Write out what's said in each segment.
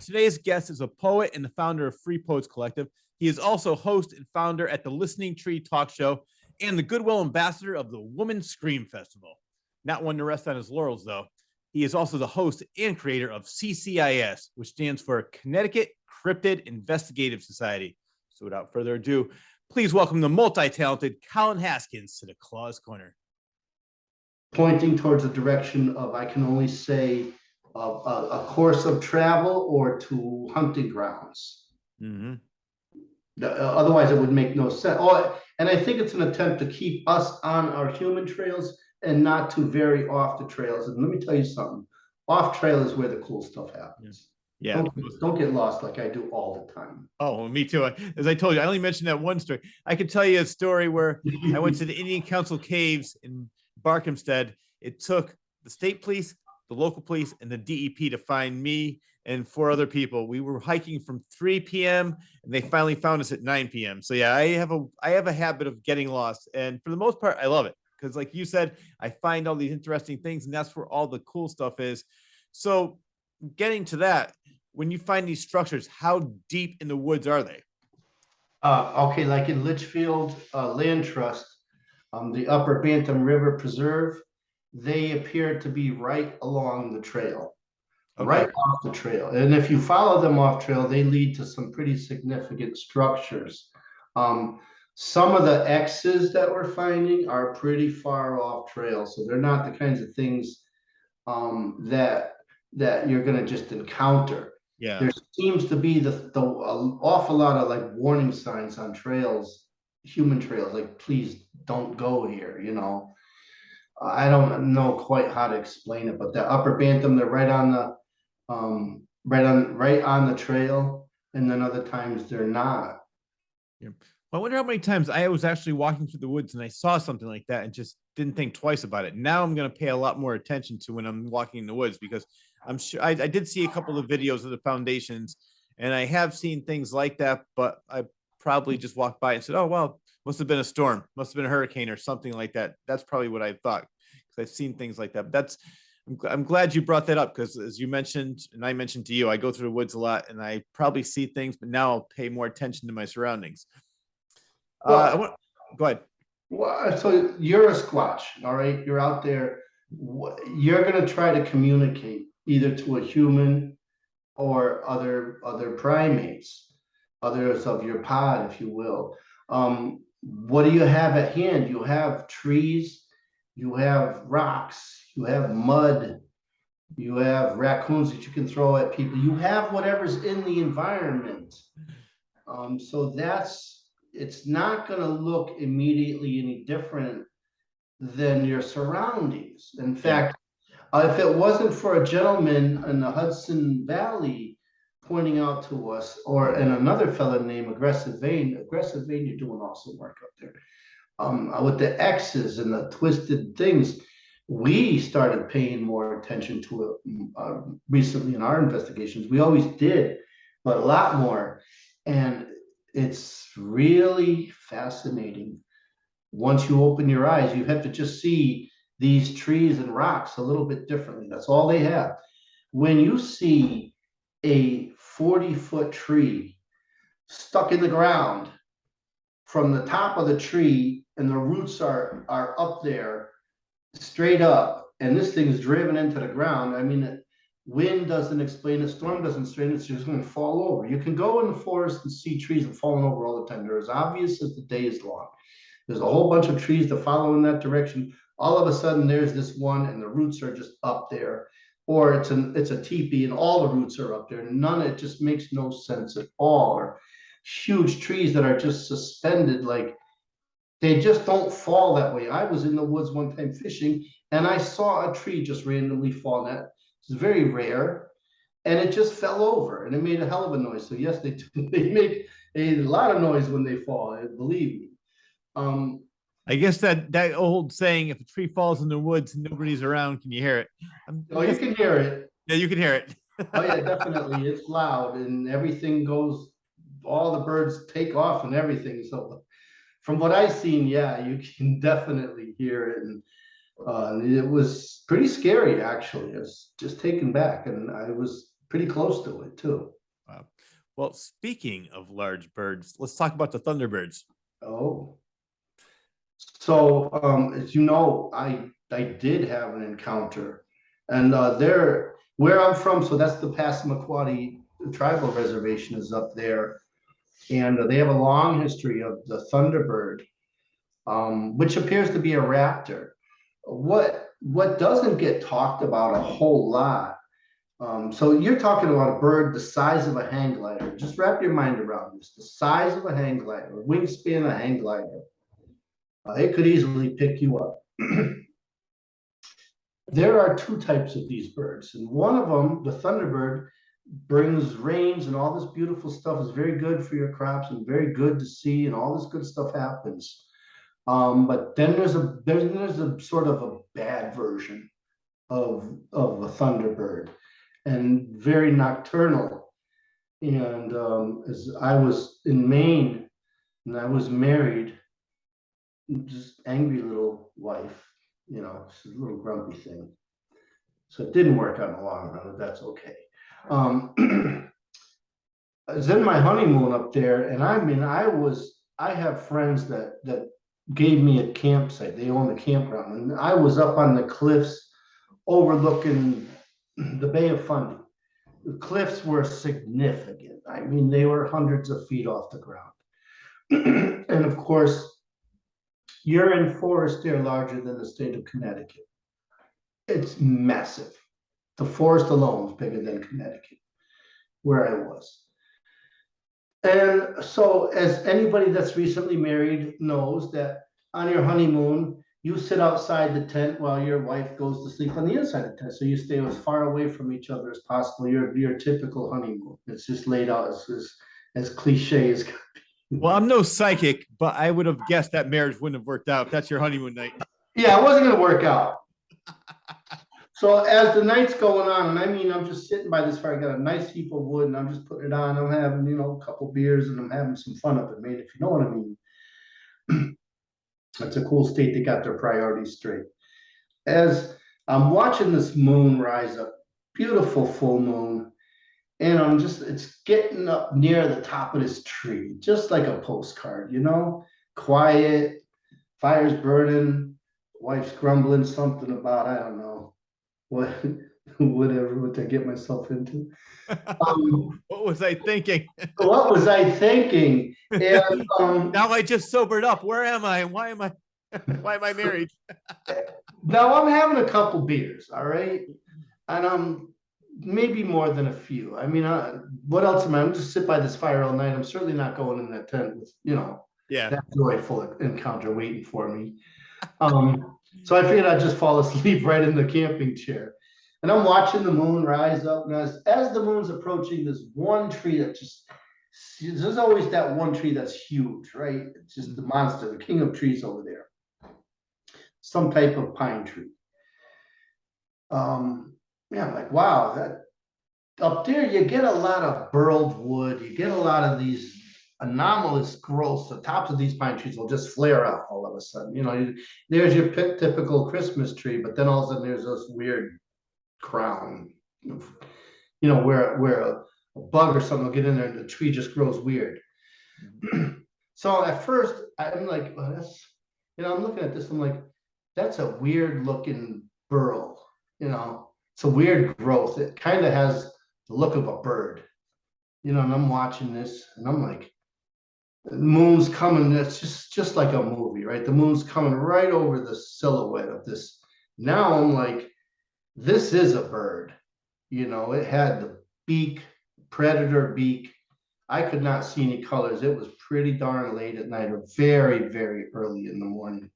Today's guest is a poet and the founder of Free Poets Collective. He is also host and founder at the Listening Tree Talk Show and the Goodwill Ambassador of the Woman Scream Festival. Not one to rest on his laurels, though. He is also the host and creator of CCIS, which stands for Connecticut Cryptid Investigative Society. So without further ado, please welcome the multi-talented Colin Haskins to the Claws Corner. Pointing towards the direction of, I can only say, a course of travel or to hunting grounds. Mm-hmm. Otherwise, it would make no sense. Oh, and I think it's an attempt to keep us on our human trails and not to vary off the trails. And let me tell you something, off trail is where the cool stuff happens. Yeah. Don't get lost like I do all the time. Oh, well, me too. As I told you, I only mentioned that one story. I could tell you a story where I went to the Indian Council Caves in Barkhamsted. It took the state police, the local police, and the DEP to find me and 4 other people. We were hiking from 3 p.m. and they finally found us at 9 p.m. So yeah, I have a habit of getting lost, and for the most part, I love it because, like you said, I find all these interesting things, and that's where all the cool stuff is. So, getting to that, when you find these structures, how deep in the woods are they? Okay, like in Litchfield Land Trust, the Upper Bantam River Preserve, they appear to be right along the trail, right off the trail. And if you follow them off trail, they lead to some pretty significant structures. Some of the X's that we're finding are pretty far off trail, so they're not the kinds of things that you're going to just encounter. Yeah, there seems to be the awful lot of like warning signs on trails, human trails, like please don't go here. You know, I don't know quite how to explain it, but the Upper Bantam, they're right on the right on the trail, and then other times they're not. Yeah. Well, I wonder how many times I was actually walking through the woods and I saw something like that and just didn't think twice about it. Now I'm going to pay a lot more attention to when I'm walking in the woods, because I'm sure I did see a couple of videos of the foundations and I have seen things like that, but I probably just walked by and said, oh, well, must have been a storm, must have been a hurricane or something like that. That's probably what I thought, because I've seen things like that. But I'm glad you brought that up, because as you mentioned, and I mentioned to you, I go through the woods a lot and I probably see things, but now I'll pay more attention to my surroundings. Well, go ahead. Well, so you're a Squatch, all right? You're out there. You're going to try to communicate either to a human or other primates, others of your pod, if you will. What do you have at hand? You have trees, you have rocks, you have mud, you have raccoons that you can throw at people. You have whatever's in the environment. So it's not going to look immediately any different than your surroundings. In fact, if it wasn't for a gentleman in the Hudson Valley pointing out to us, and another fellow named Aggressive Vein, you're doing awesome work up there. With the X's and the twisted things, we started paying more attention to it recently in our investigations. We always did, but a lot more. And it's really fascinating. Once you open your eyes, you have to just see these trees and rocks a little bit differently. That's all they have. When you see a 40-foot tree stuck in the ground from the top of the tree, and the roots are up there straight up, and this thing's driven into the ground, I mean, wind doesn't explain it, storm doesn't explain it, it's just going to fall over. You can go in the forest and see trees that falling over all the time. They're as obvious as the day is long. There's a whole bunch of trees to follow in that direction. All of a sudden, there's this one, and the roots are just up there. Or it's a teepee, and all the roots are up there. None of it just makes no sense at all. Or huge trees that are just suspended, like they just don't fall that way. I was in the woods one time fishing, and I saw a tree just randomly fall. It's very rare, and it just fell over, and it made a hell of a noise. So yes, they make a lot of noise when they fall, believe me. I guess that old saying, if a tree falls in the woods and nobody's around, can you hear it? You can hear it. Yeah, you can hear it. Oh yeah, definitely. It's loud, and everything goes, all the birds take off and everything. So from what I've seen, yeah, you can definitely hear it. And it was pretty scary, actually. I was just taken back, and I was pretty close to it too. Well, speaking of large birds, let's talk about the thunderbirds. Oh, so as you know, I did have an encounter, and there where I'm from, so that's the Passamaquoddy tribal reservation is up there, and they have a long history of the thunderbird, which appears to be a raptor. What doesn't get talked about a whole lot. So you're talking about a bird the size of a hang glider. Just wrap your mind around this: the size of a hang glider, wingspan of a hang glider. It could easily pick you up. There are two types of these birds, and one of them, the thunderbird, brings rains and all this beautiful stuff, is very good for your crops and very good to see, and all this good stuff happens. But then there's a sort of a bad version of a thunderbird, and very nocturnal. And as I was in Maine and I was married, just angry little wife, she's a little grumpy thing. So it didn't work out in the long run, but that's okay. I was in my honeymoon up there, and I have friends that gave me a campsite. They own a campground, and I was up on the cliffs overlooking the Bay of Fundy. The cliffs were significant. I mean, they were hundreds of feet off the ground. And of course, you're in forests there larger than the state of Connecticut. It's massive. The forest alone is bigger than Connecticut, where I was. And so, as anybody that's recently married knows, that on your honeymoon, you sit outside the tent while your wife goes to sleep on the inside of the tent. So you stay as far away from each other as possible. Your typical honeymoon. It's just laid out as cliche as. Well, I'm no psychic, but I would have guessed that marriage wouldn't have worked out if that's your honeymoon night. Yeah, it wasn't going to work out. So as the night's going on, and I mean, I'm just sitting by this fire. I got a nice heap of wood, and I'm just putting it on. I'm having, a couple beers, and I'm having some fun up in Maine, if you know what I mean. It's a cool state. They got their priorities straight. As I'm watching this moon rise up, beautiful full moon, and it's getting up near the top of this tree, just like a postcard, quiet, fire's burning, wife's grumbling something about, I don't know, what I get myself into. What was I thinking? What was I thinking? And now I just sobered up. Where am I? Why am I married? Now I'm having a couple beers, all right, and I'm maybe more than a few. I mean, what else am I? I'm just sit by this fire all night. I'm certainly not going in that tent with that joyful encounter waiting for me. So I figured I'd just fall asleep right in the camping chair. And I'm watching the moon rise up. And as the moon's approaching this one tree there's always that one tree that's huge, right? It's just the monster, the king of trees over there. Some type of pine tree. I'm like, wow, that up there you get a lot of burled wood. You get a lot of these anomalous growths. The tops of these pine trees will just flare out all of a sudden. There's your typical Christmas tree, but then all of a sudden there's this weird crown, where a bug or something will get in there and the tree just grows weird. So at first I'm like, I'm looking at this, I'm like, that's a weird looking burl, it's a weird growth. It kind of has the look of a bird, and I'm watching this and I'm like, the moon's coming. It's just like a movie, right? The moon's coming right over the silhouette of this. Now I'm like, this is a bird. It had the beak, predator beak. I could not see any colors. It was pretty darn late at night or very, very early in the morning.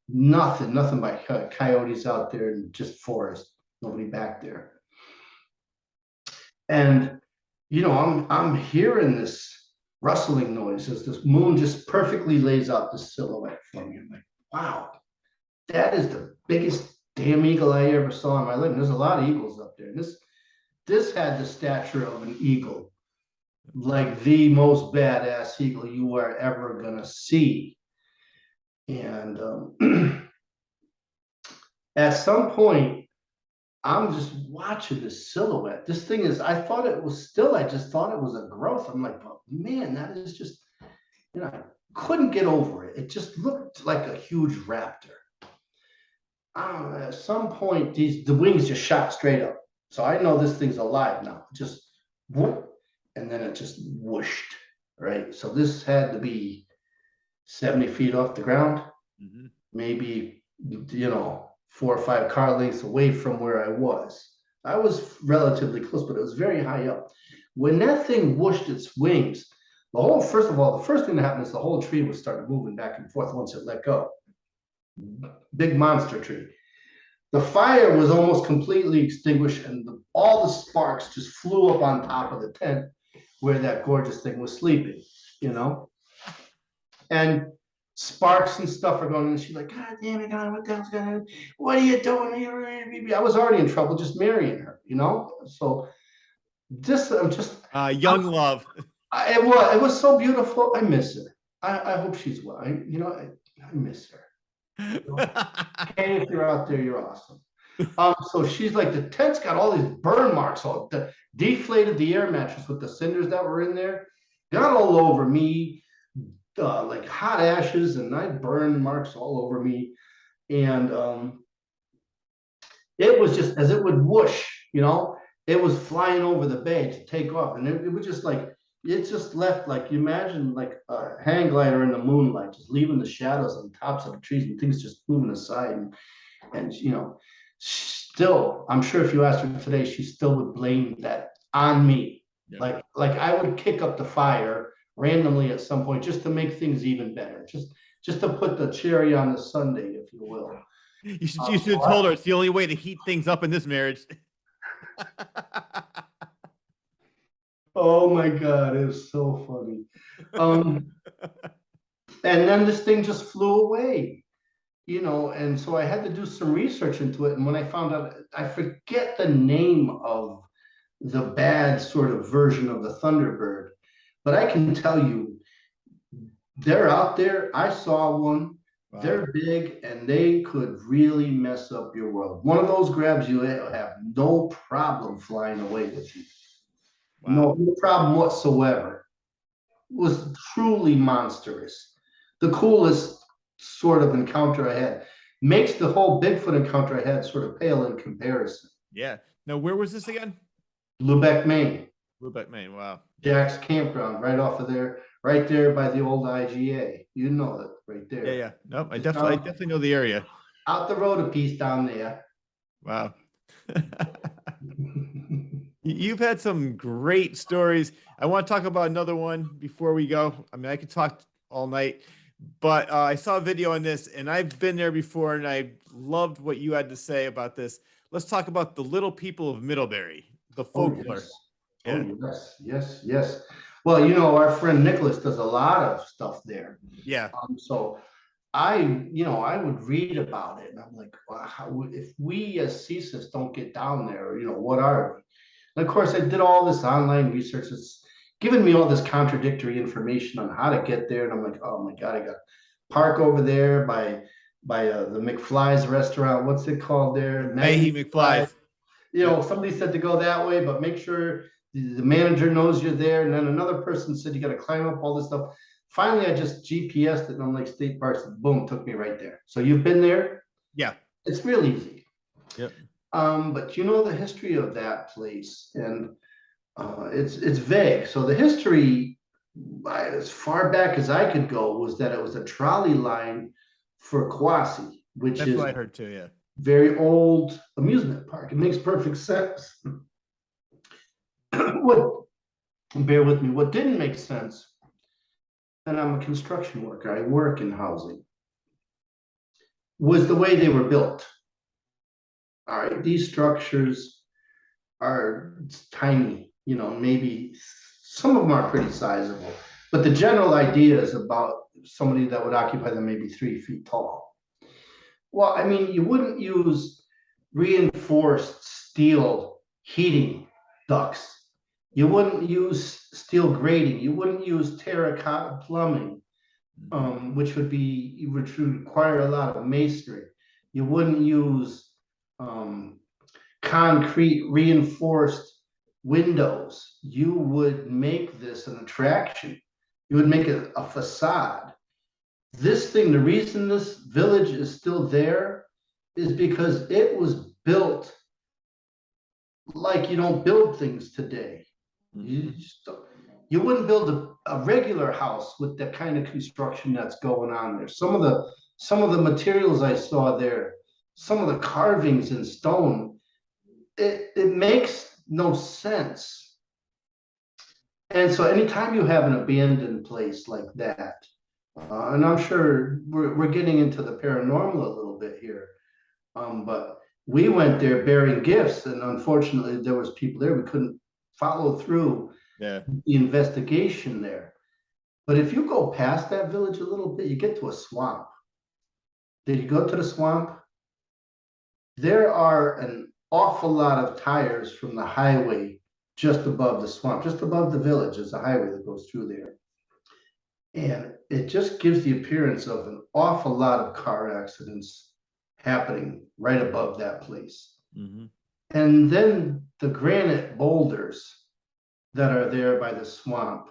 Nothing by coyotes out there, and just forest. Nobody back there. And I'm hearing this rustling noise as this moon just perfectly lays out the silhouette for me. I'm like, wow, that is the biggest damn eagle I ever saw in my life. And there's a lot of eagles up there. And this had the stature of an eagle, like the most badass eagle you are ever gonna see. And at some point, I'm just watching this silhouette. This thing is, I thought it was still, I just thought it was a growth. I'm like, oh, man, that is just, I couldn't get over it. It just looked like a huge raptor. I don't know, at some point, the wings just shot straight up. So I know this thing's alive now. Just whoop, and then it just whooshed, right? So this had to be 70 feet off the ground, maybe, 4 or 5 car lengths away from where I was. I was relatively close, but it was very high up. When that thing whooshed its wings, first of all, the first thing that happened is the whole tree was starting moving back and forth once it let go. Big monster tree. The fire was almost completely extinguished, and all the sparks just flew up on top of the tent where that gorgeous thing was sleeping, and sparks and stuff are going, and she's like, God damn it, God, what the hell's going on? What are you doing here? I was already in trouble just marrying her, So I'm just young love. It was so beautiful. I miss her. I hope she's well. I miss her. Hey, if you're out there, you're awesome. So she's like, the tent's got all these burn marks, all deflated the air mattress with the cinders that were in there, got all over me, like hot ashes, and I burned marks all over me. And it was just as it would whoosh, it was flying over the bay to take off, and it was just like, it just left, like, you imagine like a hang glider in the moonlight, just leaving the shadows on the tops of the trees and things just moving aside. And still, I'm sure if you asked her today, she still would blame that on me. Yeah. Like I would kick up the fire randomly at some point just to make things even better, just to put the cherry on the sundae, if you will. You should have told her it's the only way to heat things up in this marriage. Oh my God, it was so funny. And then this thing just flew away, and so I had to do some research into it. And when I found out, I forget the name of the bad sort of version of the Thunderbird, but I can tell you, they're out there. I saw one. Wow. They're big, and they could really mess up your world. One of those grabs, you have no problem flying away with you. Wow. No problem whatsoever. It was truly monstrous. The coolest sort of encounter I had. Makes the whole Bigfoot encounter I had sort of pale in comparison. Yeah. Now, where was this again? Lubec, Maine. Lubec, Maine. Wow. Jack's campground, right off of there, right there by the old IGA. You know it, right there. Yeah. Nope. I definitely know the area. Out the road a piece down there. Wow. You've had some great stories. I want to talk about another one before we go. I mean, I could talk all night, but I saw a video on this, and I've been there before, and I loved what you had to say about this. Let's talk about the little people of Middlebury, the folklore. Oh, yes. Well, our friend Nicholas does a lot of stuff there. Yeah. So I would read about it, and I'm like, wow, if we as CCIS don't get down there, what are we? And of course, I did all this online research. It's given me all this contradictory information on how to get there. And I'm like, oh my God, I got to park over there by the McFly's restaurant. What's it called there? Maggie McFly's. Somebody said to go that way, but make sure the manager knows you're there. And then another person said you got to climb up all this stuff. Finally, I just GPSed it, and I'm like, state parks, boom, took me right there. So you've been there? Yeah. It's real easy. Yep. But the history of that place, and it's vague. So the history, as far back as I could go, was that it was a trolley line for Kwasi, which That's is what I heard too. Yeah, very old amusement park. It makes perfect sense. Bear with me. What didn't make sense, and I'm a construction worker, I work in housing, was the way they were built. All right, these structures are tiny, maybe some of them are pretty sizable, but the general idea is about somebody that would occupy them maybe 3 feet tall. Well, I mean, you wouldn't use reinforced steel heating ducts. You wouldn't use steel grating. You wouldn't use terracotta plumbing, which would require a lot of masonry. You wouldn't use concrete reinforced windows. You would make this an attraction. You would make it a facade. This thing, the reason this village is still there is because it was built like you don't build things today. You wouldn't build a regular house with the kind of construction that's going on there. Some of the materials I saw there, some of the carvings in stone, it makes no sense. And so anytime you have an abandoned place like that, and I'm sure we're getting into the paranormal a little bit here, but we went there bearing gifts, and unfortunately there was people there. We couldn't follow through the investigation there. But if you go past that village a little bit, you get to a swamp. Did you go to the swamp? There are an awful lot of tires from the highway just above the swamp, just above the village is a highway that goes through there. And it just gives the appearance of an awful lot of car accidents happening right above that place. And then the granite boulders that are there by the swamp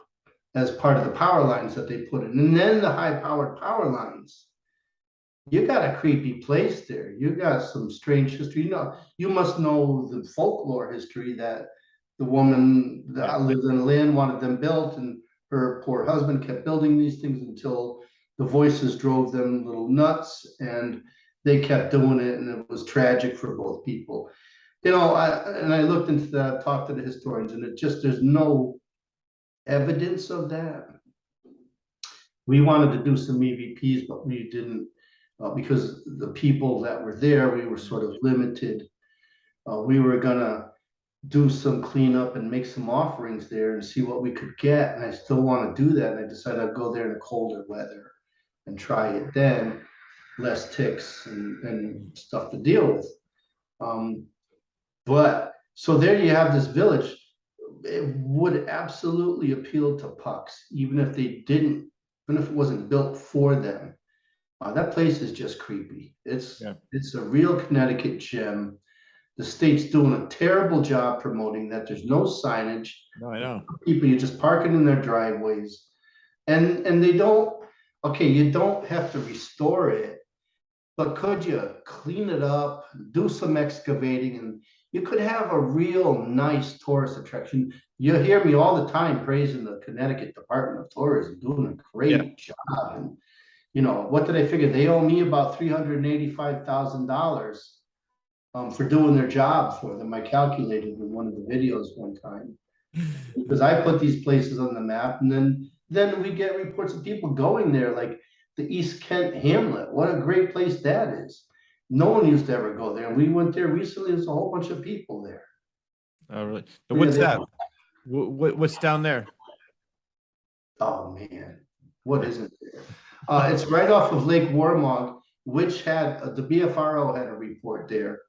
as part of the power lines that they put in, and then the high-powered power lines. You got a creepy place there. You got some strange history. You know, you must know the folklore history that the woman that lived in the land wanted them built, and her poor husband kept building these things until the voices drove them a little nuts, and they kept doing it, and it was tragic for both people. You know, I looked into that, talked to the historians, and it just, there's no evidence of that. We wanted to do some EVPs, but we didn't, because the people that were there, we were sort of limited. We were gonna do some cleanup and make some offerings there and see what we could get, and I still want to do that. And I decided I'd go there in the colder weather and try it then, less ticks and stuff to deal with. But so there you have this village. It would absolutely appeal to pucks, even if they didn't, even if it wasn't built for them. That place is just creepy. It's a real Connecticut gem. The state's doing a terrible job promoting that. There's no signage. No, I know. People, you're just parking in their driveways, and they don't. Okay, you don't have to restore it, but could you clean it up, do some excavating, and you could have a real nice tourist attraction. You hear me all the time praising the Connecticut Department of Tourism, doing a great job. And you know, what did I figure? They owe me about $385,000 for doing their job for them. I calculated in one of the videos one time, because I put these places on the map, and then we get reports of people going there, like the East Kent Hamlet. What a great place that is. No one used to ever go there. And we went there recently. There's a whole bunch of people there. Oh, really? And what's that? What's down there? Oh, man. What is it there? It's right off of Lake Warmog, which had, the BFRO had a report there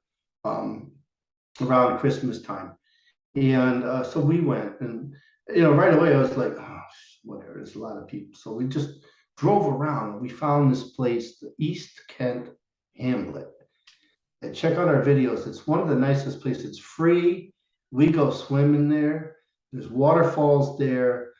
around Christmas time. And so we went, and, you know, right away I was like, oh, whatever, there's a lot of people. So we just drove around, and we found this place, the East Kent Hamlet. And check out our videos. It's one of the nicest places. It's free. We go swimming there. There's waterfalls there.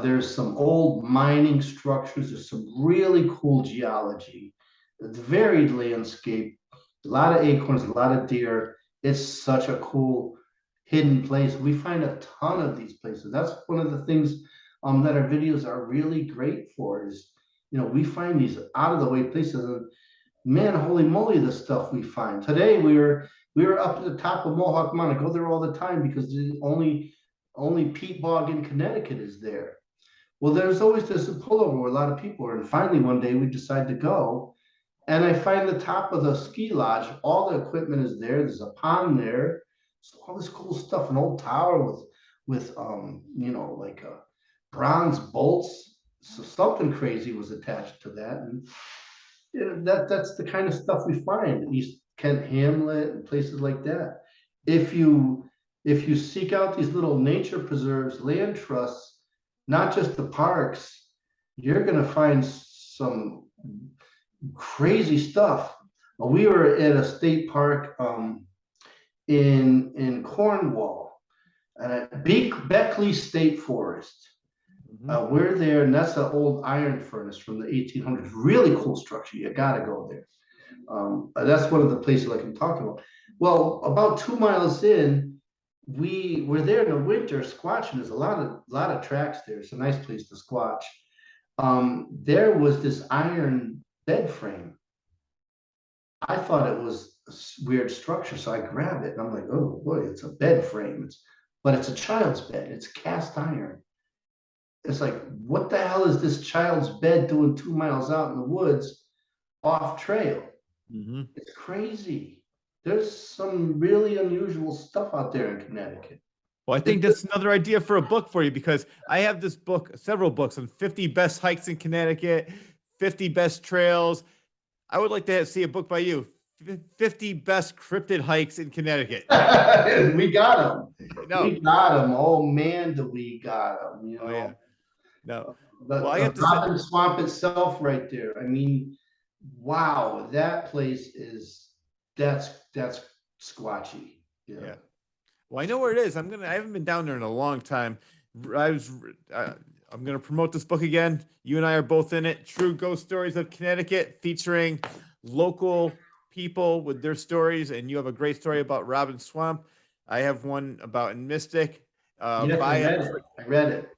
There's some old mining structures. There's some really cool geology. It's varied landscape. A lot of acorns, a lot of deer. It's such a cool hidden place. We find a ton of these places. That's one of the things that our videos are really great for, is, you know, we find these out of the way places, and man, holy moly, the stuff we find. Today we were up at the top of Mohawk Mountain. I go there all the time because the only peat bog in Connecticut is there. Well, there's always this pullover where a lot of people are, and finally one day we decide to go, and I find the top of the ski lodge. All the equipment is there. There's a pond there. So all this cool stuff, an old tower with you know, like bronze bolts. So something crazy was attached to that, and you know, that's the kind of stuff we find. East Kent Hamlet and places like that. If you seek out these little nature preserves, land trusts, not just the parks, you're going to find some crazy stuff. We were at a state park in Cornwall, and at Beckley State Forest. Mhm. We're there, and that's an old iron furnace from the 1800s. Really cool structure. You got to go there. That's one of the places I can talk about. Well, about 2 miles in, we were there in the winter squatching. There's a lot of tracks there. It's a nice place to squatch. There was this iron bed frame. I thought it was a weird structure, so I grabbed it and I'm like, oh boy, it's a bed frame. But it's a child's bed. It's cast iron. It's like, what the hell is this child's bed doing 2 miles out in the woods off trail? Mhm. It's crazy. There's some really unusual stuff out there in Connecticut. Well, I think that's another idea for a book for you, because I have this book, several books on 50 best hikes in Connecticut, 50 best trails. I would like to see a book by you, 50 best cryptid hikes in Connecticut. We got them. No. We got them. Oh man, do we got them? Oh yeah. No. Well, I The have to say, Robin Swamp itself, right there. I mean, wow, that place is that's squatchy. Yeah. yeah. Well, I know where it is. I haven't been down there in a long time. I was. I'm gonna promote this book again. You and I are both in it. True Ghost Stories of Connecticut, featuring local people with their stories. And you have a great story about Robin Swamp. I have one about in Mystic. Yes, I Buy it. read it. I read it.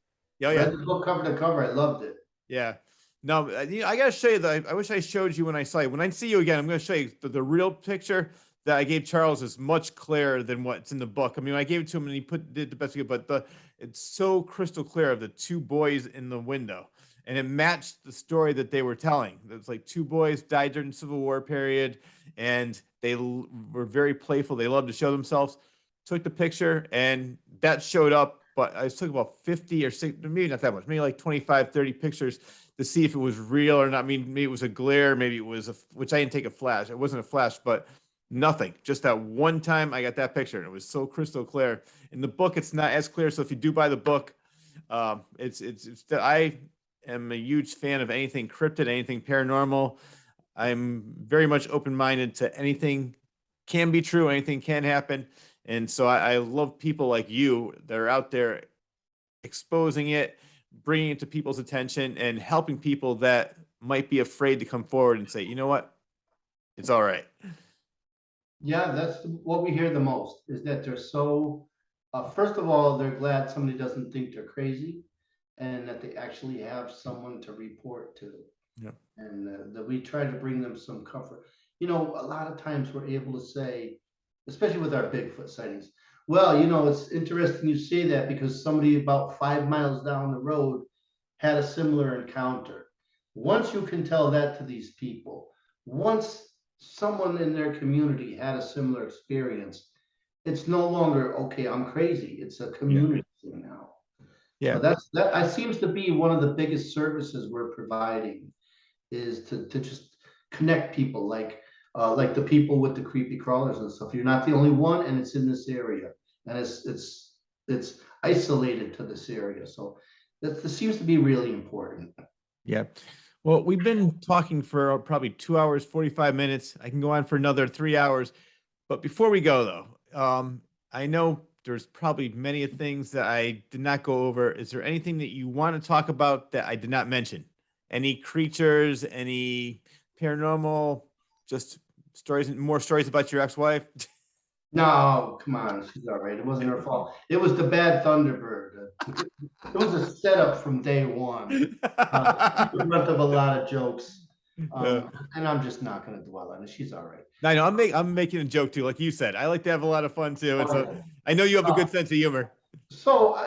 Oh Read yeah, the book cover to cover. I loved it. yeah. No, I gotta show you that. I wish I showed you when I saw you. When I see you again, I'm gonna show you the real picture that I gave Charles is much clearer than what's in the book. I mean, I gave it to him and he did the best he could, but it's so crystal clear of the two boys in the window, and it matched the story that they were telling. It's like two boys died during the Civil War period, and they were very playful. They loved to show themselves. Took the picture, and that showed up. But I took about 50 or 60, maybe not that much, maybe like 25, 30 pictures to see if it was real or not. I mean, maybe it was a glare, maybe it was which I didn't take a flash. It wasn't a flash, but nothing. Just that one time I got that picture, and it was so crystal clear. In the book, it's not as clear. So if you do buy the book, it's I am a huge fan of anything cryptid, anything paranormal. I'm very much open-minded to anything can be true, anything can happen. And so I love people like you that are out there exposing it, bringing it to people's attention, and helping people that might be afraid to come forward and say, you know what, it's all right. Yeah, that's what we hear the most is that they're so, first of all, they're glad somebody doesn't think they're crazy and that they actually have someone to report to. Yeah. And that we try to bring them some comfort. You know, a lot of times we're able to say, especially with our Bigfoot sightings, well, you know, it's interesting you say that because somebody about 5 miles down the road had a similar encounter. Once you can tell that to these people, once someone in their community had a similar experience, it's no longer, okay, I'm crazy. It's a Yeah. community thing now. Yeah. So that seems to be one of the biggest services we're providing is to just connect people like the people with the creepy crawlers and stuff. You're not the only one, and it's in this area, and it's isolated to this area. So that seems to be really important. Yeah. Well, we've been talking for probably 2 hours, 45 minutes. I can go on for another 3 hours. But before we go, though, I know there's probably many things that I did not go over. Is there anything that you want to talk about that I did not mention? Any creatures, any paranormal, just stories, more stories about your ex-wife? No, come on, she's all right. It wasn't her fault. It was the bad Thunderbird. It was a setup from day one. She's the brunt of a lot of jokes, Uh, and I'm just not going to dwell on it. She's all right. I know I'm making a joke too, like you said. I like to have a lot of fun too, and Oh, so yeah. I know you have a good sense of humor. So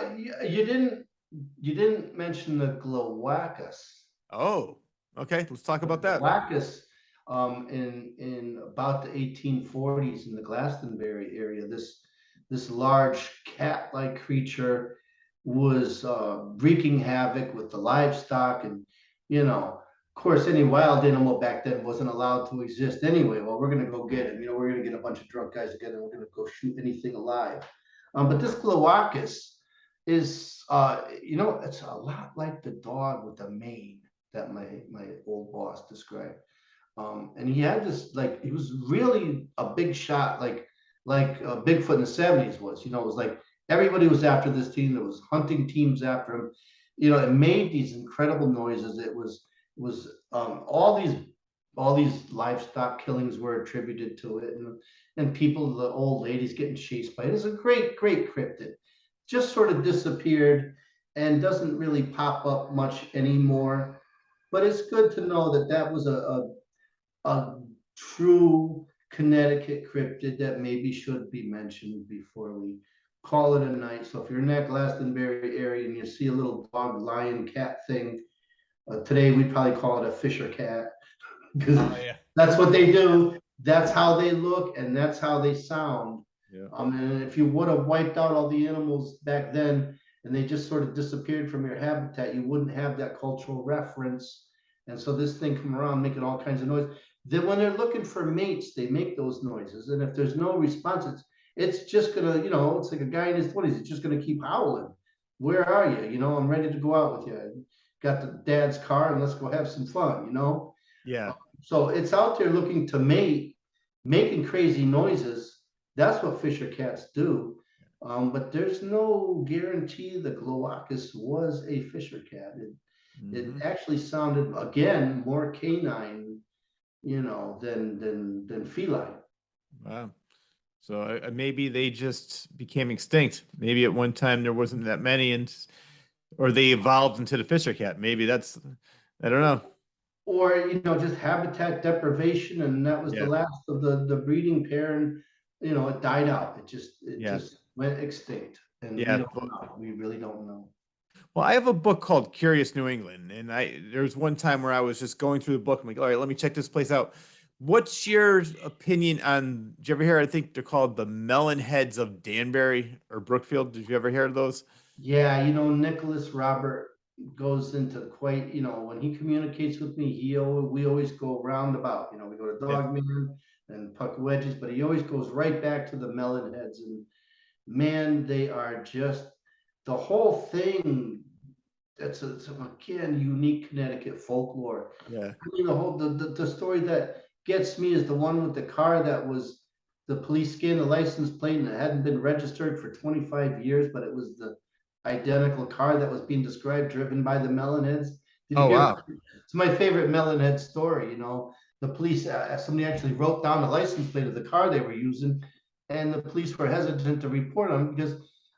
you didn't mention the Glowacus. Oh, okay. Let's talk about that. Glowacus, in about the 1840s in the Glastonbury area, this large cat-like creature was wreaking havoc with the livestock, and of course, any wild animal back then wasn't allowed to exist anyway. Well, we're gonna go get him. We're gonna get a bunch of drunk guys together, and we're gonna go shoot anything alive. But this Glowacus is, it's a lot like the dog with the mane that my old boss described. And he had this, like, he was really a big shot, like like Bigfoot in the 70s was. It was like everybody was after this team. There was hunting teams after him. It made these incredible noises. It was all these livestock killings were attributed to it, and people, the old ladies getting chased by it. It's a great, great cryptid. Just sort of disappeared and doesn't really pop up much anymore. But it's good to know that that was a true Connecticut cryptid that maybe should be mentioned before we call it a night. So if you're in that Glastonbury area and you see a little dog, lion, cat thing, today we'd probably call it a Fisher cat because Yeah. that's what they do. That's how they look and that's how they sound. Yeah. And if you would have wiped out all the animals back then and they just sort of disappeared from your habitat, you wouldn't have that cultural reference. And so this thing come around making all kinds of noise. Then when they're looking for mates, they make those noises. And if there's no response, it's just gonna, it's like a guy in his 20s. It's just gonna keep howling. Where are you? I'm ready to go out with you. Got the dad's car and let's go have some fun. Yeah. So it's out there looking to mate, making crazy noises. That's what Fisher cats do. But there's no guarantee the Gloacus was a Fisher cat. It actually sounded, again, more canine, than feline. Wow. So maybe they just became extinct. Maybe at one time there wasn't that many, or they evolved into the Fisher cat. Maybe I don't know. Or just habitat deprivation, and that was the Yeah. last of the breeding pair, and it died out. It Yeah. just went extinct, and we Yeah. don't know. We really don't know. Well, I have a book called Curious New England, and there was one time where I was just going through the book. I'm like, all right, let me check this place out. What's your opinion on? Did you ever hear? I think they're called the Melon Heads of Danbury or Brookfield. Did you ever hear of those? Yeah, Nicholas Robert goes into quite, when he communicates with me, we always go roundabout. We go to Yeah. Dogman and Puck Wedges, but he always goes right back to the Melon Heads, and man, they are just the whole thing. It's again unique Connecticut folklore. Yeah. The story that gets me is the one with the car that was the police scanned the license plate and it hadn't been registered for 25 years, but it was the identical car that was being described, driven by the Melonheads. Did you Oh, hear wow. that? It's my favorite Melonhead story. The police, somebody actually wrote down the license plate of the car they were using, and the police were hesitant to report them because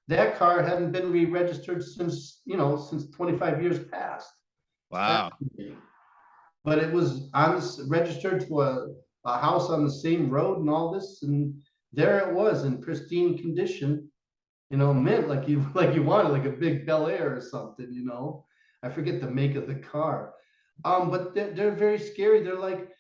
that car hadn't been re-registered since 25 years past. Wow. But it was registered to a house on the same road and all this, and there it was in pristine condition. Mint like you wanted like a big Bel Air or something. I forget the make of the car. But they're very scary. They're like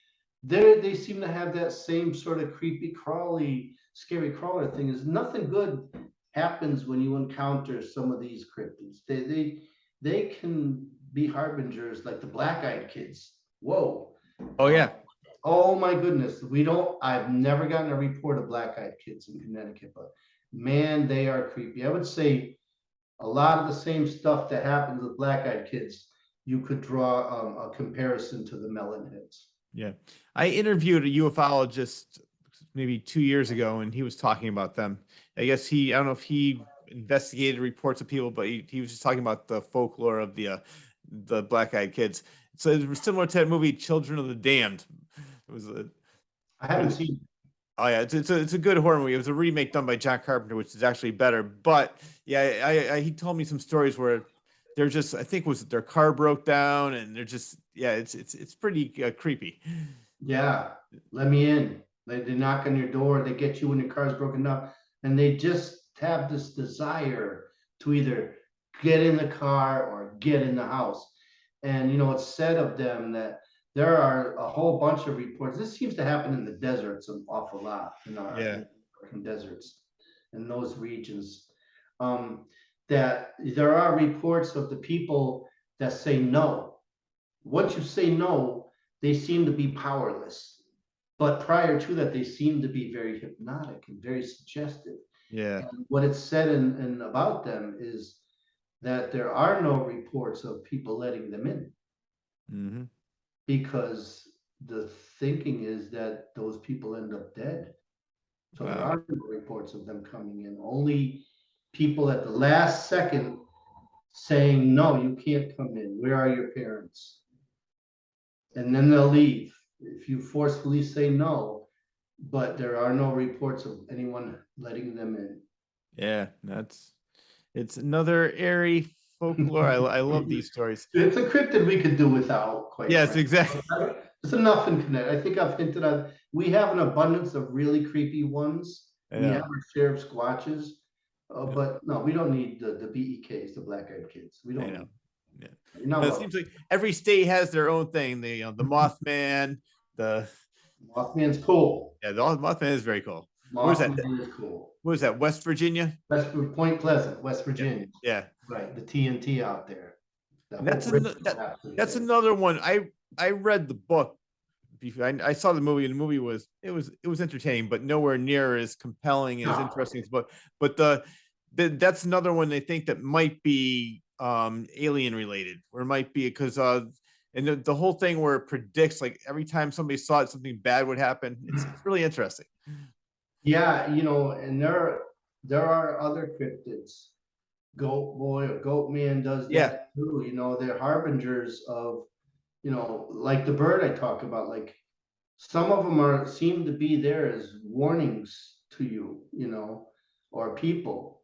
they seem to have that same sort of creepy crawly, scary crawler thing. Is nothing good happens when you encounter some of these cryptids. They can be harbingers like the black-eyed kids. Whoa. Oh, yeah. Oh my goodness. I've never gotten a report of black-eyed kids in Connecticut, but man, they are creepy. I would say a lot of the same stuff that happens with black-eyed kids, you could draw a comparison to the Melonheads. Yeah. I interviewed a ufologist maybe 2 years ago, and he was talking about them. I don't know if he investigated reports of people, but he was just talking about the folklore of the black-eyed kids. So it was similar to that movie Children of the Damned. It was I haven't seen. Oh yeah, it's a good horror movie. It was a remake done by John Carpenter, which is actually better. But yeah, he told me some stories where they're just, I think, was their car broke down, and they're just, yeah, it's pretty creepy. Yeah, let me in. They knock on your door, they get you when your car's broken down, and they just have this desire to either get in the car or get in the house. And it's said of them that there are a whole bunch of reports. This seems to happen in the deserts an awful lot in our Yeah. American deserts, in those regions. That there are reports of the people that say no. Once you say no, they seem to be powerless. But prior to that, they seem to be very hypnotic and very suggestive. Yeah. And what it's said in about them is that there are no reports of people letting them in, Mm-hmm. because the thinking is that those people end up dead. So there Wow. are no reports of them coming in. Only people at the last second saying, no, you can't come in. Where are your parents? And then they'll leave if you forcefully say no, but there are no reports of anyone letting them in. Yeah, it's another airy folklore. I love these stories. It's a cryptid we could do without, quite Yes, frankly. exactly. It's enough in Connecticut. I think I've hinted on, we have an abundance of really creepy ones. I We have know. our share of squatches, Yeah, but no, we don't need the BEKs, the black-eyed kids. We I don't know. need. Yeah. You're not It welcome. seems like every state has their own thing. The Mothman, the Mothman's cool. yeah, the Mothman is very cool. What is that? Mothman is cool. What is that? West Virginia? Point Pleasant, West Yeah. Virginia. Yeah. Right, the TNT out there. That And whole bridge that's thing. another one. I read the book. I saw the movie, and the movie was entertaining, but nowhere near as compelling as No. interesting as the book. But that's another one they think that might be alien related, or it might be because and the whole thing where it predicts, like, every time somebody saw it, something bad would happen. It's really interesting. Yeah, and there are other cryptids. Goat Boy or Goat Man does Yeah. that too. They're harbingers of, like the bird I talk about. Like some of them seem to be there as warnings to you, or people.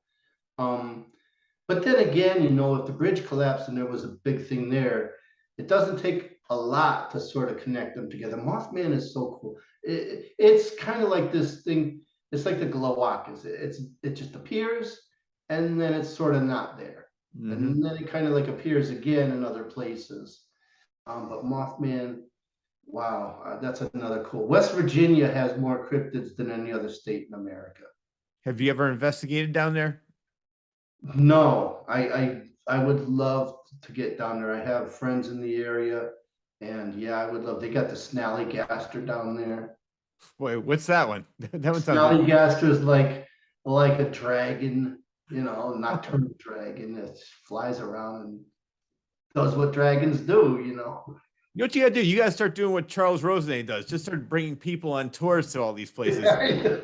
But then again, if the bridge collapsed and there was a big thing there, it doesn't take a lot to sort of connect them together. Mothman is so cool. It's kind of like this thing. It's like the Glowakas. It just appears and then it's sort of not there, and then it kind of like appears again in other places. But Mothman, wow, that's another cool. West Virginia has more cryptids than any other state in America. Have you ever investigated down there? No, I would love to get down there. I have friends in the area, and yeah, I would love. They got the Snallygaster down there. Wait, what's that one? That one sounds. Snallygaster is like a dragon, nocturnal dragon that flies around and does what dragons do. You know what you gotta do? You gotta start doing what Charles Rosenet does. Just start bringing people on tours to all these places. The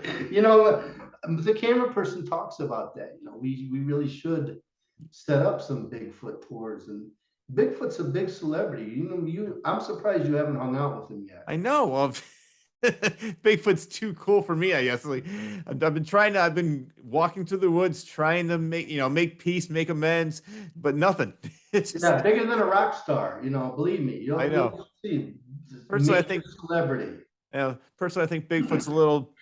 camera person talks about that. We really should set up some Bigfoot tours, and Bigfoot's a big celebrity. I'm surprised you haven't hung out with him yet. I know. Well, Bigfoot's too cool for me, I guess. Like, I've been walking through the woods trying to make peace, make amends, but nothing. It's just, yeah, bigger than a rock star. Believe me. I know. You'll see. Personally, I think celebrity. Personally, I think Bigfoot's a little.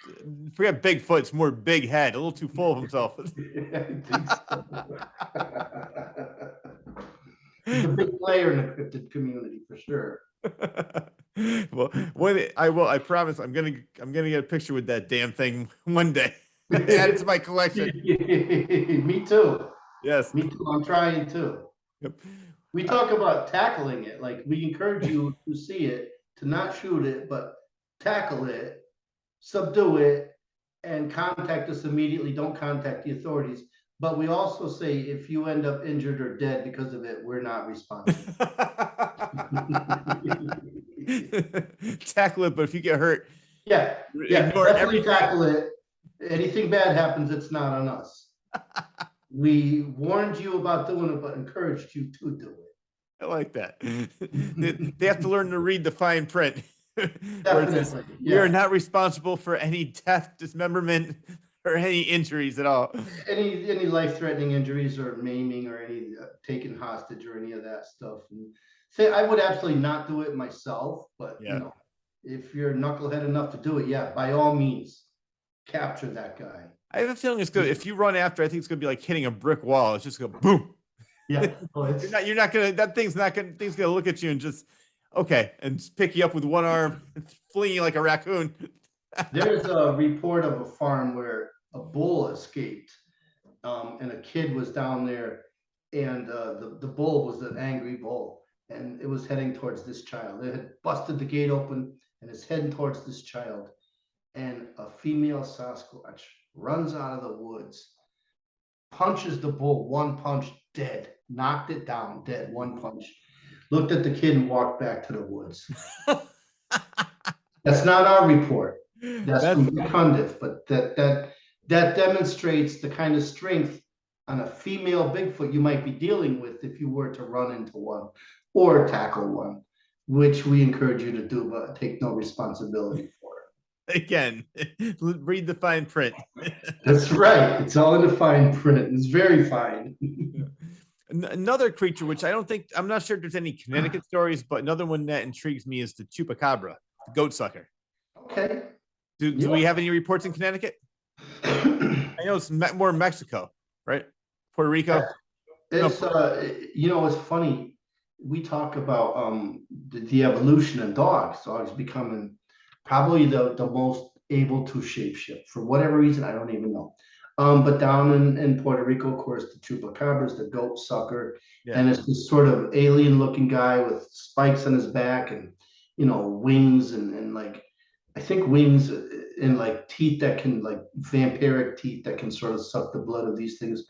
Forget Bigfoot; it's more big head, a little too full of himself. I think so. He's a big player in the cryptid community for sure. Well, I promise I'm gonna get a picture with that damn thing one day. Add it to my collection. Me too. Yes. Me too. I'm trying to. Yep. We talk about tackling it. Like, we encourage you to see it, to not shoot it, but tackle it, subdue it, and contact us immediately. Don't contact the authorities. But we also say, if you end up injured or dead because of it, we're not responsible. Tackle it, but if you get hurt, yeah, ignore definitely tackle it. Anything bad happens, it's not on us. We warned you about doing it, but encouraged you to do it. I like that. They have to learn to read the fine print. Definitely. We are not responsible for any death, dismemberment, or any injuries at all. Any life-threatening injuries or maiming or any taken hostage or any of that stuff. And I would absolutely not do it myself, but if you're knucklehead enough to do it, yeah, by all means, capture that guy. I have a feeling it's good. If you run after, I think it's gonna be like hitting a brick wall. It's just go boom. Yeah. You're not gonna. That thing's not gonna. Thing's gonna look at you and just and pick you up with one arm, and fling you like a raccoon. There's a report of a farm where a bull escaped, and a kid was down there, and the bull was an angry bull, and it was heading towards this child. It had busted the gate open and is heading towards this child, and a female Sasquatch runs out of the woods, punches the bull, one punch, dead, knocked it down, dead, one punch, looked at the kid and walked back to the woods. That's not our report. That's That's from fecundif, but that demonstrates the kind of strength on a female Bigfoot you might be dealing with if you were to run into one or tackle one, which we encourage you to do, but take no responsibility for. again, read the fine print. That's right. It's all in the fine print. It's very fine. Another creature, which I'm not sure if there's any Connecticut stories, but another one that intrigues me is the chupacabra, the goat sucker. Okay. Do we have any reports in Connecticut? I know it's more Mexico, right? Puerto Rico. It's it's funny. We talk about the evolution in dogs. Dogs becoming probably the most able to shapeshift for whatever reason. I don't even know. But down in Puerto Rico, of course, the chupacabra is the goat sucker, and it's this sort of alien-looking guy with spikes on his back and wings and like I think wings and like teeth that can like vampiric teeth that can sort of suck the blood of these things.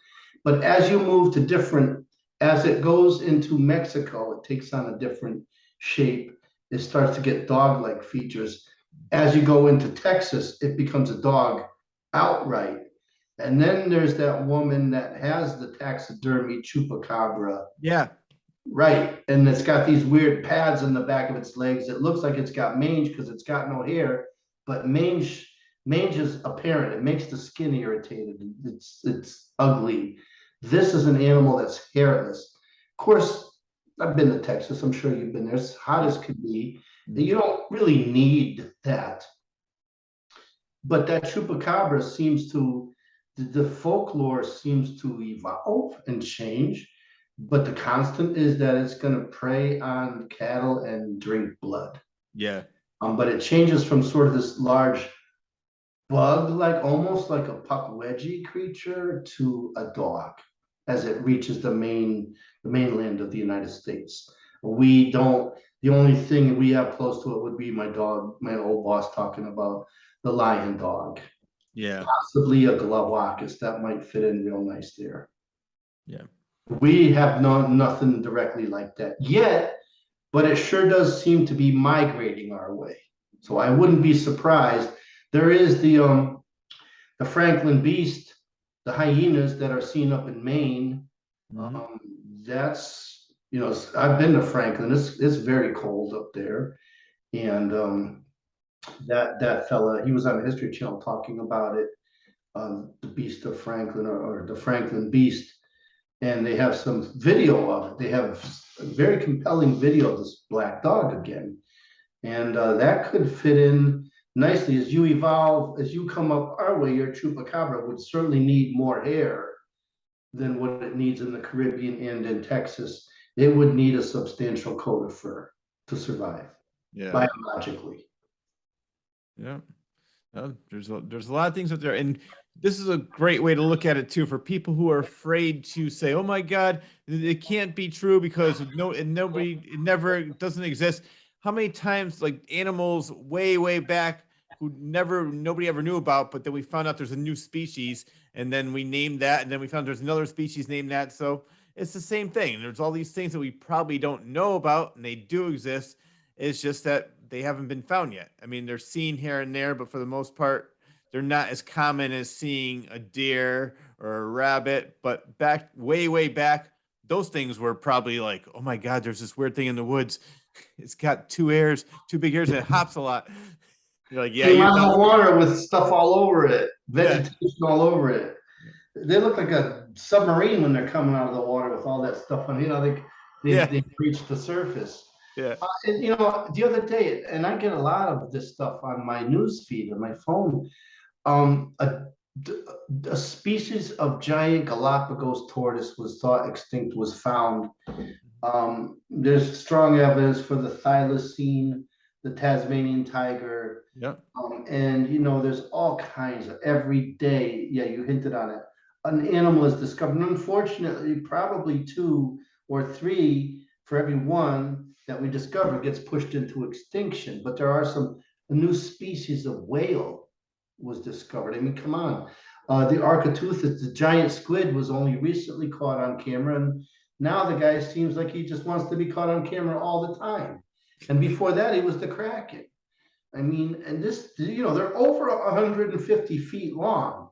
But as you move to as it goes into Mexico, it takes on a different shape. It starts to get dog-like features. As you go into Texas, it becomes a dog outright. And then there's that woman that has the taxidermy chupacabra. Yeah. Right. And it's got these weird pads in the back of its legs. It looks like it's got mange because it's got no hair, but mange is apparent. It makes the skin irritated. It's ugly. This is an animal that's hairless. Of course, I've been to Texas. I'm sure you've been there. It's hot as could be. You don't really need that. But that chupacabra the folklore seems to evolve and change. But the constant is that it's going to prey on cattle and drink blood. Yeah. But it changes from sort of this large bug, like almost like a puckwedgie creature, to a dog as it reaches the mainland of the United States. The only thing we have close to it would be my old boss talking about the lion dog. Yeah. Possibly a Glawakis that might fit in real nice there. Yeah. We have nothing directly like that yet, but it sure does seem to be migrating our way. So I wouldn't be surprised. There is the Franklin beast, the hyenas that are seen up in Maine. That's I've been to Franklin. It's very cold up there, and that fella, he was on the History Channel talking about it, the beast of Franklin or the Franklin beast. And they have some video of it. They have a very compelling video of this black dog again. And that could fit in nicely as you evolve, as you come up our way. Your chupacabra would certainly need more hair than what it needs in the Caribbean and in Texas. It would need a substantial coat of fur to survive, biologically. Yeah. There's a lot of things out there, and this is a great way to look at it too for people who are afraid to say, "Oh my God, it can't be true because it never doesn't exist." How many times like animals way back who nobody ever knew about, but then we found out there's a new species, and then we named that, and then we found there's another species named that. So it's the same thing. There's all these things that we probably don't know about, and they do exist. It's just that they haven't been found yet. I mean, they're seen here and there, but for the most part, they're not as common as seeing a deer or a rabbit. But way back, those things were probably like, oh my God, there's this weird thing in the woods. It's got two big ears, and it hops a lot. You're like, yeah, came out of the water with stuff all over it, vegetation all over it. They look like a submarine when they're coming out of the water with all that stuff on. They reach the surface. Yeah. And the other day, and I get a lot of this stuff on my news feed on my phone. A species of giant Galapagos tortoise was thought extinct was found. There's strong evidence for the thylacine, the Tasmanian tiger. Yeah. And there's all kinds of every day. Yeah, you hinted on it. An animal is discovered. And unfortunately, probably 2 or 3 for every one that we discover gets pushed into extinction. But there are a new species of whale was discovered. I mean, come on. The Architeuthis, the giant squid, was only recently caught on camera, and now the guy seems like he just wants to be caught on camera all the time. And before that, he was the kraken. I mean, and this, they're over 150 feet long.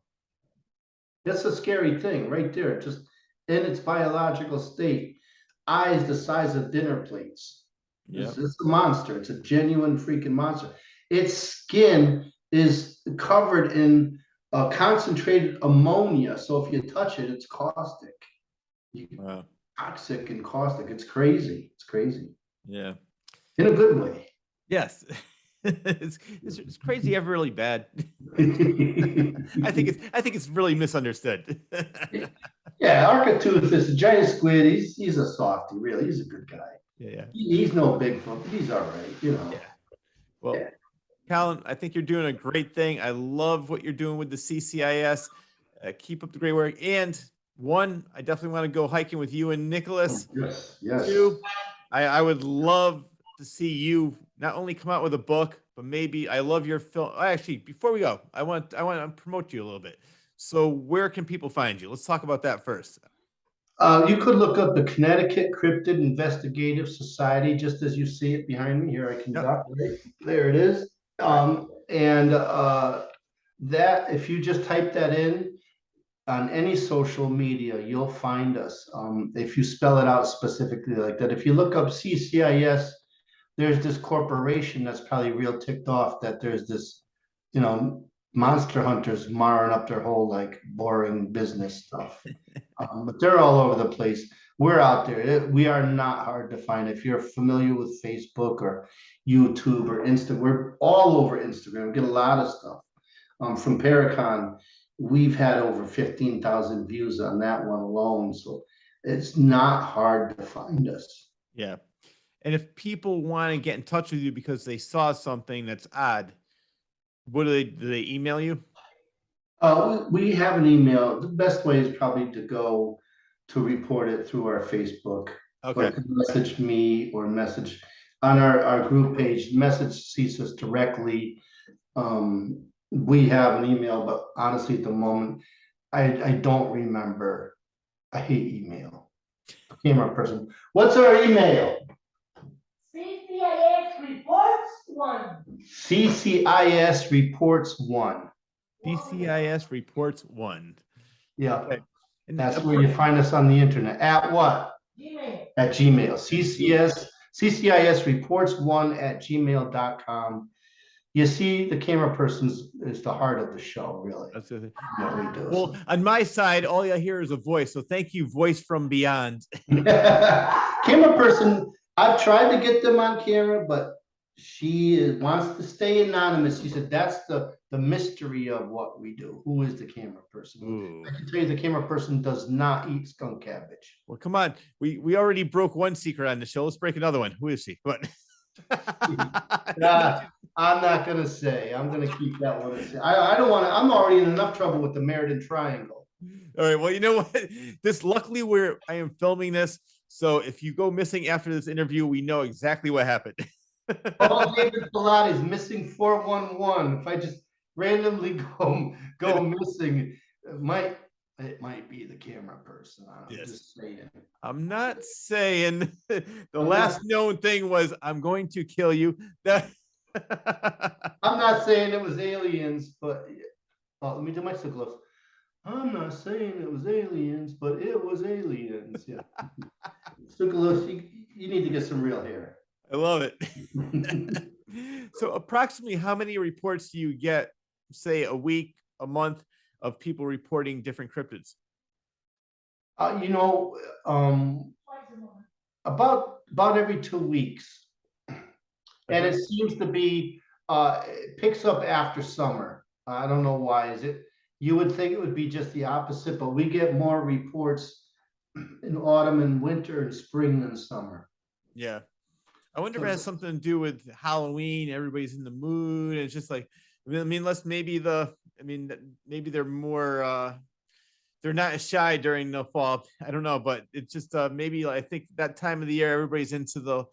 That's a scary thing right there, just in its biological state. Eyes the size of dinner plates. Yeah. It's a monster. It's a genuine freaking monster. Its skin is covered in concentrated ammonia. So if you touch it, it's caustic. Wow. Toxic and caustic. It's crazy. It's crazy. Yeah. In a good way. Yes. It's crazy ever really bad. I think it's really misunderstood. Yeah, Arcatooth is a giant squid. He's a softie, really. He's a good guy. Yeah. He's no Bigfoot. He's all right, Yeah. Well, Yeah. Colin, I think you're doing a great thing. I love what you're doing with the CCIS. Keep up the great work. And one, I definitely want to go hiking with you and Nicholas. Yes, yes. Two, I would love to see you not only come out with a book, but maybe I love your film. Actually, before we go, I want to promote you a little bit. So where can people find you? Let's talk about that first. You could look up the Connecticut Cryptid Investigative Society, just as you see it behind me. Here I can Yep. right there it is. And that, if you just type that in on any social media, you'll find us. If you spell it out specifically like that, if you look up CCIS, there's this corporation that's probably real ticked off that there's this, monster hunters marring up their whole like boring business stuff. But they're all over the place. We're out there. We are not hard to find. If you're familiar with Facebook or YouTube or Insta, we're all over Instagram. We get a lot of stuff. From Paracon, we've had over 15,000 views on that one alone. So it's not hard to find us. Yeah. And if people want to get in touch with you because they saw something that's odd, what do they email you? We have an email. The best way is probably to go to report it through our Facebook. Okay. Or message me or message on our group page, message CCIS directly. We have an email, but honestly, at the moment, I don't remember. I hate email. Camera person. What's our email? CCIS reports one. CCIS reports one. CCIS reports one. Yeah. Okay. And that's where you find us on the internet. At what? Gmail. At Gmail. CCIS reports one at gmail.com. You see, the camera person is the heart of the show, really. That's it. What we do. Well, on my side, all I hear is a voice. So thank you, voice from beyond. Camera person, I've tried to get them on camera, but she wants to stay anonymous. She said that's the mystery of what we do. Who is the camera person? Ooh. I can tell you the camera person does not eat skunk cabbage. Well, come on. We already broke one secret on the show. Let's break another one. Who is she? But I'm not gonna say. I'm gonna keep that one. I don't want to. I'm already in enough trouble with the Meriden Triangle. All right. Well, you know what? Luckily, I am filming this, so if you go missing after this interview, we know exactly what happened. Paul David Pilati's missing 411. If I just randomly go missing, it might be the camera person. I'm just saying. I'm not saying. The last known thing was I'm going to kill you. I'm not saying it was aliens, but let me do my gloves. I'm not saying it was aliens, but it was aliens. Yeah. You need to get some real hair. I love it. So approximately how many reports do you get, say a week, a month, of people reporting different cryptids? About every 2 weeks. And it seems to be, it picks up after summer. I don't know why. You would think it would be just the opposite, but we get more reports in autumn and winter and spring than summer. Yeah. I wonder if it has something to do with Halloween. Everybody's in the mood. And it's just like, maybe they're more, they're not as shy during the fall. I don't know, but it's just maybe I think that time of the year, everybody's into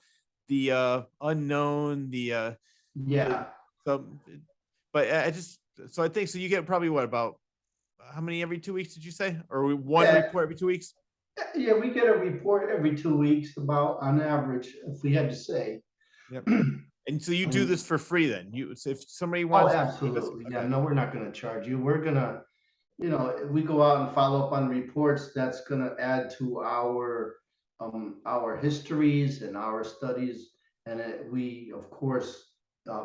the unknown, but I think so. You get probably about how many every 2 weeks did you say, or one report every 2 weeks? Yeah, we get a report every 2 weeks, about on average, if we had to say. Yep. And so you do this for free then? So if somebody Oh, wants absolutely. Yeah, okay. no, we're not gonna charge you. We're gonna, if we go out and follow up on reports, that's gonna add to our histories and our studies. And we, of course,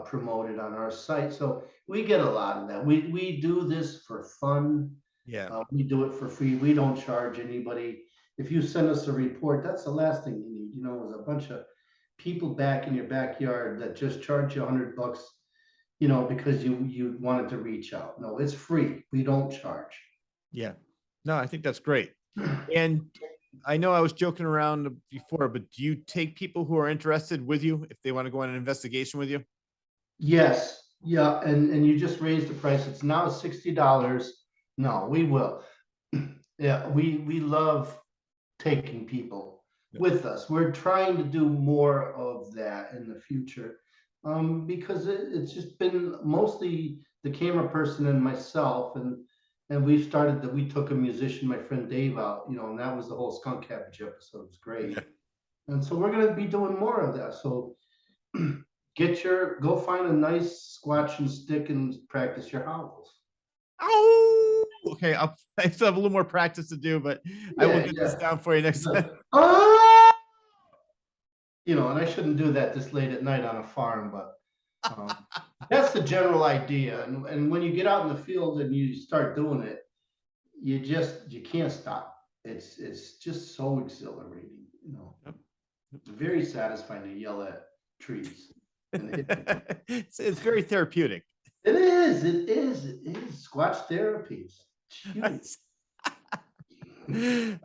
promote it on our site. So we get a lot of that. We do this for fun. Yeah. We do it for free. We don't charge anybody. If you send us a report, that's the last thing you need, is a bunch of people back in your backyard that just charge you $100, because you wanted to reach out. No, it's free. We don't charge. Yeah. No, I think that's great. And I know I was joking around before, but do you take people who are interested with you if they want to go on an investigation with you? Yes, yeah, and you just raised the price. It's now $60. No, we will. Yeah, we love taking people with us. We're trying to do more of that in the future. Because it's just been mostly the camera person and myself, and we took a musician, my friend Dave, out, and that was the whole Skunk Cabbage episode. It was great. And so we're gonna be doing more of that. So go find a nice squatch and stick and practice your howls. Oh, okay. I still have a little more practice to do, but I will get this down for you next time. And I shouldn't do that this late at night on a farm, but that's the general idea. And when you get out in the field and you start doing it, you can't stop. It's just so exhilarating, Yep. It's very satisfying to yell at trees. It's very therapeutic. It is Squatch therapy.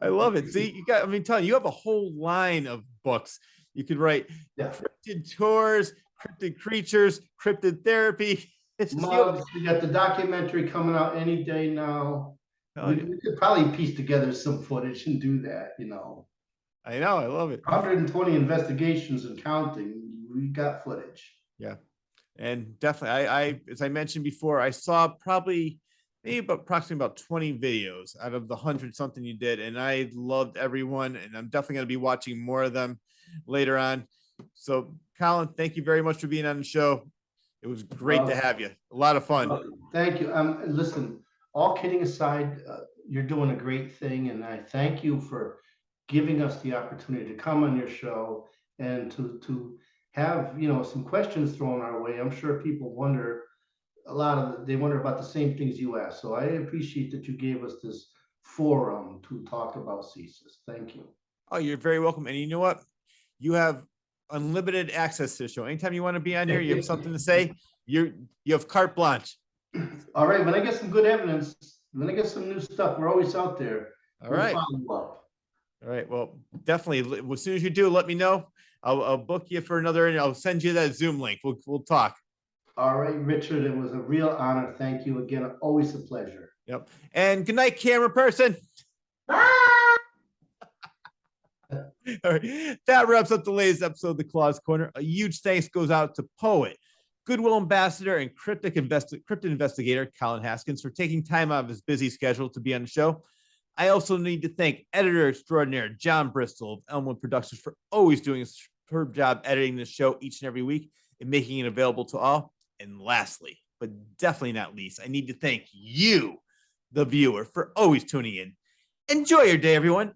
I love it. See, telling you have a whole line of books. You could write cryptid tours, cryptid creatures, cryptid therapy. Mugs. We got the documentary coming out any day now. We could probably piece together some footage and do that, I know, I love it. 120 investigations and counting. We got footage. Yeah. And definitely, I as I mentioned before, I saw approximately about 20 videos out of the 100 something you did, and I loved everyone, and I'm definitely going to be watching more of them later on. So, Colin, thank you very much for being on the show. It was great to have you. A lot of fun. Thank you. Listen, all kidding aside, you're doing a great thing, and I thank you for giving us the opportunity to come on your show and to have some questions thrown our way. I'm sure people wonder about the same things you ask. So I appreciate that you gave us this forum to talk about CCIS. Thank you. Oh, you're very welcome. And you know what? You have unlimited access to the show. Anytime you want to be on here, you have something to say, you have carte blanche. All right. When I get some good evidence, when I get some new stuff, we're always out there. All right. All right. Well, definitely. As soon as you do, let me know. I'll book you for another, and I'll send you that Zoom link. We'll talk. All right, Richard. It was a real honor. Thank you again. Always a pleasure. Yep. And good night, camera person. All right. That wraps up the latest episode of the Claws Corner. A huge thanks goes out to poet, Goodwill Ambassador, and cryptid investigator Colin Haskins for taking time out of his busy schedule to be on the show. I also need to thank editor extraordinaire John Bristol of Elmwood Productions for always doing a superb job editing the show each and every week and making it available to all. And lastly, but definitely not least, I need to thank you, the viewer, for always tuning in. Enjoy your day, everyone.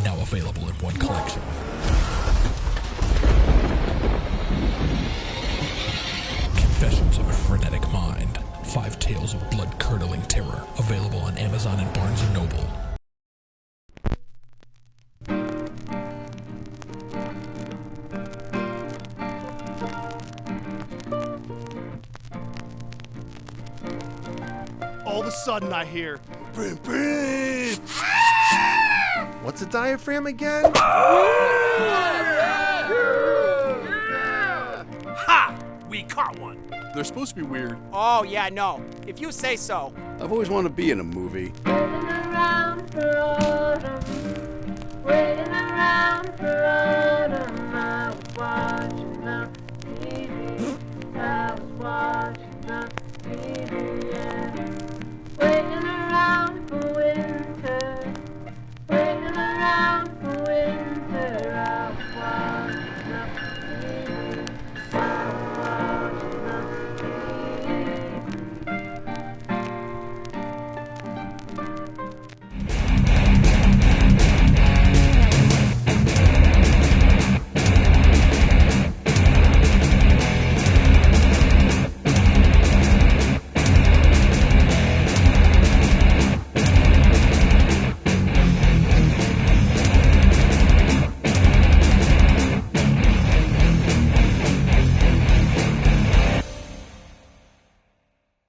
Now available in one collection. Confessions of a Frenetic Mind. 5 tales of blood-curdling terror. Available on Amazon and Barnes & Noble. All of a sudden I hear, brim, brim. What's a diaphragm again? Ha! We caught one. They're supposed to be weird. Oh, yeah, no. If you say so. I've always wanted to be in a movie. Waiting around for autumn, waiting around for autumn.